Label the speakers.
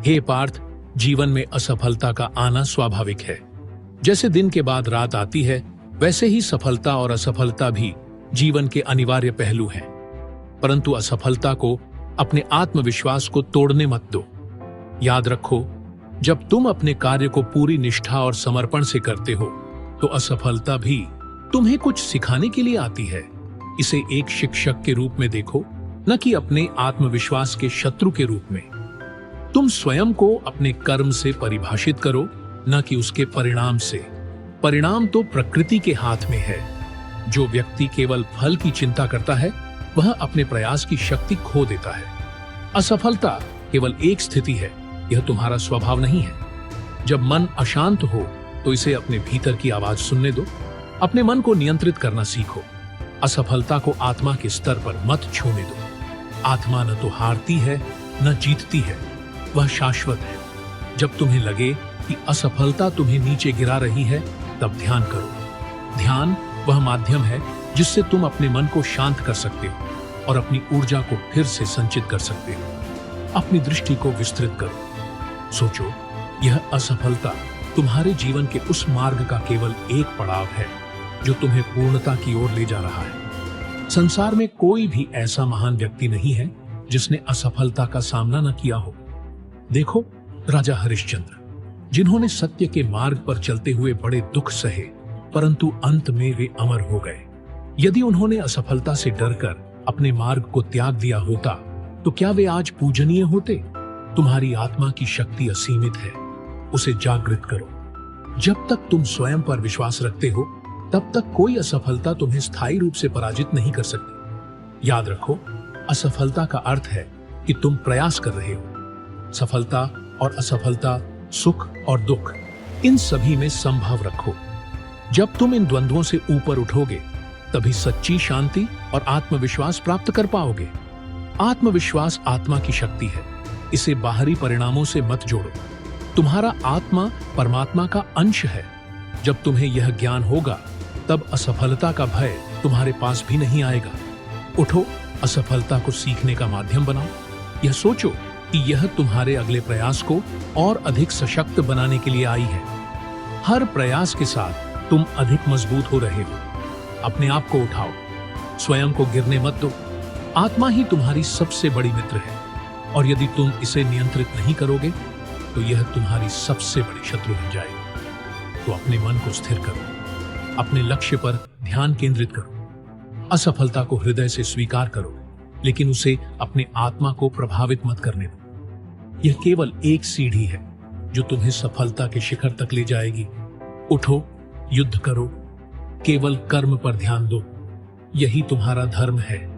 Speaker 1: हे पार्थ, जीवन में असफलता का आना स्वाभाविक है। जैसे दिन के बाद रात आती है, वैसे ही सफलता और असफलता भी जीवन के अनिवार्य पहलू हैं। परंतु असफलता को अपने आत्मविश्वास को तोड़ने मत दो। याद रखो, जब तुम अपने कार्य को पूरी निष्ठा और समर्पण से करते हो, तो असफलता भी तुम्हें कुछ सिखाने के लिए आती है। इसे एक शिक्षक के रूप में देखो, न कि अपने आत्मविश्वास के शत्रु के रूप में। तुम स्वयं को अपने कर्म से परिभाषित करो, न कि उसके परिणाम से। परिणाम तो प्रकृति के हाथ में है। जो व्यक्ति केवल फल की चिंता करता है, वह अपने प्रयास की शक्ति खो देता है। असफलता केवल एक स्थिति है, यह तुम्हारा स्वभाव नहीं है। जब मन अशांत हो तो इसे अपने भीतर की आवाज सुनने दो। अपने मन को नियंत्रित करना सीखो। असफलता को आत्मा के स्तर पर मत छूने दो। आत्मा न तो हारती है न जीतती है, वह शाश्वत है। जब तुम्हें लगे कि असफलता तुम्हें नीचे गिरा रही है, तब ध्यान करो। ध्यान वह माध्यम है जिससे तुम अपने मन को शांत कर सकते हो और अपनी ऊर्जा को फिर से संचित कर सकते हो। अपनी दृष्टि को विस्तृत करो। सोचो, यह असफलता तुम्हारे जीवन के उस मार्ग का केवल एक पड़ाव है जो तुम्हें पूर्णता की ओर ले जा रहा है। संसार में कोई भी ऐसा महान व्यक्ति नहीं है जिसने असफलता का सामना न किया हो। देखो, राजा हरिश्चंद्र, जिन्होंने सत्य के मार्ग पर चलते हुए बड़े दुख सहे, परंतु अंत में वे अमर हो गए। यदि उन्होंने असफलता से डरकर अपने मार्ग को त्याग दिया होता, तो क्या वे आज पूजनीय होते? तुम्हारी आत्मा की शक्ति असीमित है, उसे जागृत करो। जब तक तुम स्वयं पर विश्वास रखते हो, तब तक कोई असफलता तुम्हें स्थायी रूप से पराजित नहीं कर सकती। याद रखो, असफलता का अर्थ है कि तुम प्रयास कर रहे हो। सफलता और असफलता, सुख और दुख, इन सभी में संभव रखो। जब तुम इन द्वंद्वों से ऊपर उठोगे, तभी सच्ची शांति और आत्मविश्वास प्राप्त कर पाओगे। आत्मविश्वास आत्मा की शक्ति है, इसे बाहरी परिणामों से मत जोड़ो। तुम्हारा आत्मा परमात्मा का अंश है। जब तुम्हें यह ज्ञान होगा, तब असफलता का भय तुम्हारे पास भी नहीं आएगा। उठो, असफलता को सीखने का माध्यम बनाओ। यह सोचो कि यह तुम्हारे अगले प्रयास को और अधिक सशक्त बनाने के लिए आई है। हर प्रयास के साथ तुम अधिक मजबूत हो रहे हो। अपने आप को उठाओ, स्वयं को गिरने मत दो। आत्मा ही तुम्हारी सबसे बड़ी मित्र है, और यदि तुम इसे नियंत्रित नहीं करोगे, तो यह तुम्हारी सबसे बड़ी शत्रु बन जाएगी। तो अपने मन को स्थिर करो, अपने लक्ष्य पर ध्यान केंद्रित करो। असफलता को हृदय से स्वीकार करो, लेकिन उसे अपने आत्मा को प्रभावित मत करने दो। यह केवल एक सीढ़ी है जो तुम्हें सफलता के शिखर तक ले जाएगी। उठो, युद्ध करो, केवल कर्म पर ध्यान दो। यही तुम्हारा धर्म है।